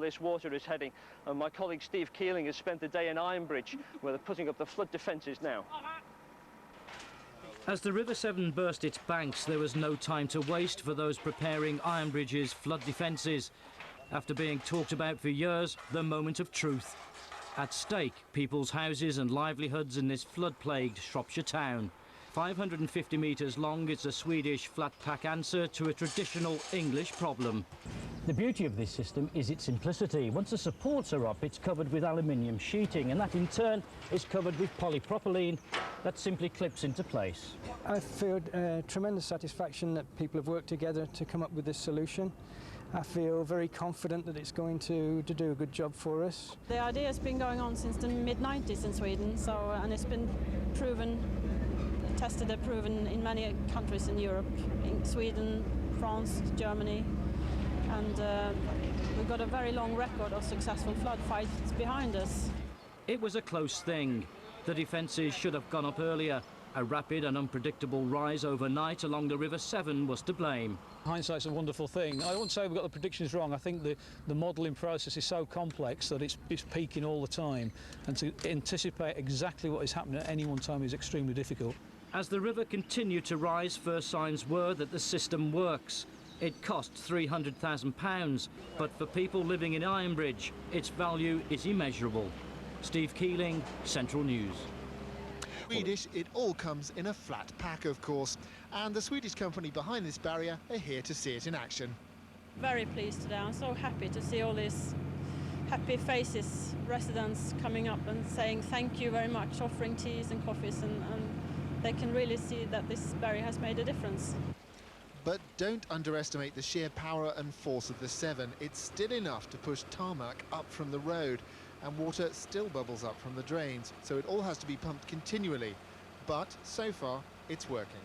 this water is heading. And my colleague Steve Keeling has spent the day in Ironbridge, where they're putting up the flood defences now. As the River Severn burst its banks, there was no time to waste for those preparing Ironbridge's flood defences. After being talked about for years, the moment of truth. At stake, people's houses and livelihoods in this flood-plagued Shropshire town. 550 metres long, it's a Swedish flat-pack answer to a traditional English problem. The beauty of this system is its simplicity. Once the supports are up, it's covered with aluminium sheeting, and that in turn is covered with polypropylene that simply clips into place. I feel tremendous satisfaction that people have worked together to come up with this solution. I feel very confident that it's going to do a good job for us. The idea has been going on since the mid-90s in Sweden, and it's been tested and proven in many countries in Europe, in Sweden, France, Germany, and we've got a very long record of successful flood fights behind us. It was a close thing. The defences should have gone up earlier. A rapid and unpredictable rise overnight along the River Severn was to blame. Hindsight's a wonderful thing. I won't say we've got the predictions wrong. I think the modelling process is so complex that it's peaking all the time, and to anticipate exactly what is happening at any one time is extremely difficult. As the river continued to rise, first signs were that the system works. It cost £300,000, but for people living in Ironbridge, its value is immeasurable. Steve Keeling, Central News. Swedish, it all comes in a flat pack, of course, and the Swedish company behind this barrier are here to see it in action. Very pleased today. I'm so happy to see all these happy faces, residents coming up and saying thank you very much, offering teas and coffees, and they can really see that this barrier has made a difference. But don't underestimate the sheer power and force of the Severn. It's still enough to push tarmac up from the road, and water still bubbles up from the drains, so it all has to be pumped continually. But so far, it's working.